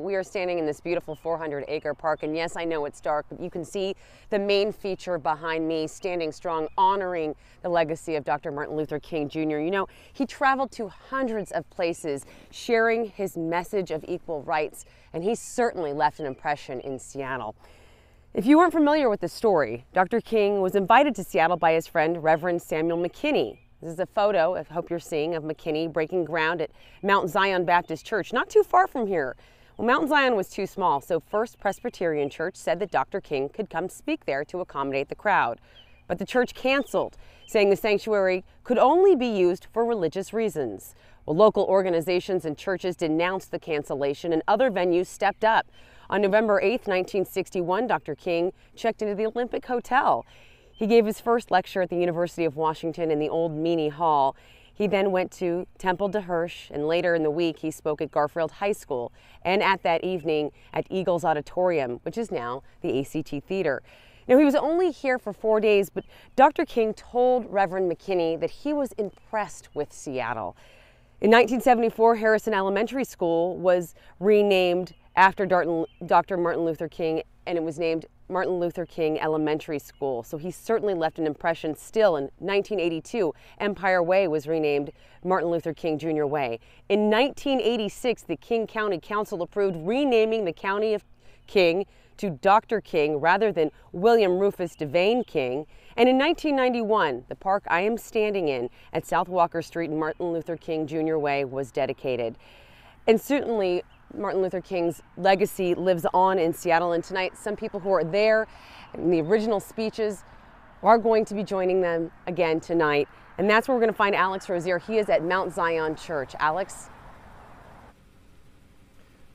we are standing in this beautiful 400-acre park, and yes, I know it's dark, but you can see the main feature behind me standing strong, honoring the legacy of Dr. Martin Luther King Jr. You know, he traveled to hundreds of places sharing his message of equal rights, and he certainly left an impression in Seattle. If you weren't familiar with the story, Dr. King was invited to Seattle by his friend, Reverend Samuel McKinney. This is a photo, I hope you're seeing, of McKinney breaking ground at Mount Zion Baptist Church, not too far from here. Well, Mount Zion was too small, so First Presbyterian Church said that Dr. King could come speak there to accommodate the crowd. But the church canceled, saying the sanctuary could only be used for religious reasons. Well, local organizations and churches denounced the cancellation, and other venues stepped up. On November 8, 1961, Dr. King checked into the Olympic Hotel. He gave his first lecture at the University of Washington in the old Meany Hall. He then went to Temple de Hirsch, and later in the week he spoke at Garfield High School and at that evening at Eagles Auditorium, which is now the ACT Theater. Now, he was only here for 4 days, but Dr. King told Reverend McKinney that he was impressed with Seattle. In 1974, Harrison Elementary School was renamed after Dr. Martin Luther King, and it was named Martin Luther King Elementary School. So he certainly left an impression. Still, in 1982, Empire Way was renamed Martin Luther King Jr. Way. In 1986, the King County Council approved renaming the County of King to Dr. King rather than William Rufus Devane King. And in 1991, the park I am standing in at South Walker Street and Martin Luther King Jr. Way was dedicated. And certainly, Martin Luther King's legacy lives on in Seattle, and tonight some people who are there in the original speeches are going to be joining them again tonight. And that's where we're going to find Alex Rozier. He is at Mount Zion Church. Alex?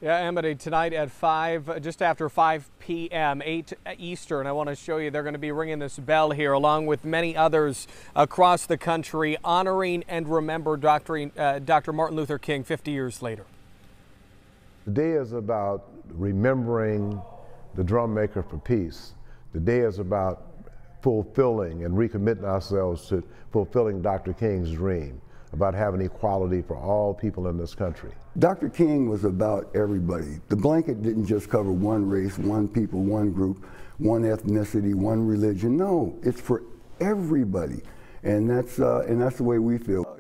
Yeah, Amity, tonight at 5, just after 5 p.m., 8 Eastern, I want to show you they're going to be ringing this bell here along with many others across the country honoring and remember Dr. Martin Luther King 50 years later. The day is about remembering the drum maker for peace. The day is about fulfilling and recommitting ourselves to fulfilling Dr. King's dream, about having equality for all people in this country. Dr. King was about everybody. The blanket didn't just cover one race, one people, one group, one ethnicity, one religion. No, it's for everybody, and that's the way we feel.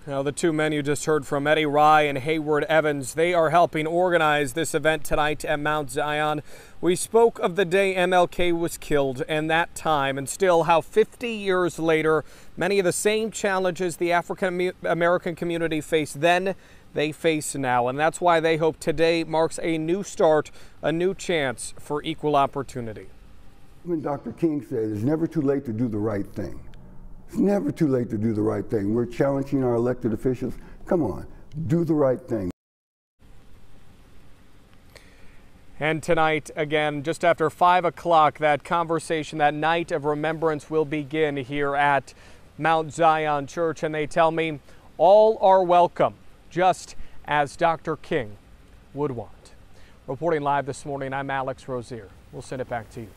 Now, the two men you just heard from, Eddie Rye and Hayward Evans, they are helping organize this event tonight at Mount Zion. We spoke of the day MLK was killed and that time, and still how 50 years later, many of the same challenges the African American community faced then, they face now. And that's why they hope today marks a new start, a new chance for equal opportunity. When Dr. King said, it's never too late to do the right thing. It's never too late to do the right thing. We're challenging our elected officials. Come on, do the right thing. And tonight, again, just after 5 o'clock, that conversation, that night of remembrance will begin here at Mount Zion Church. And they tell me all are welcome, just as Dr. King would want. Reporting live this morning, I'm Alex Rozier. We'll send it back to you.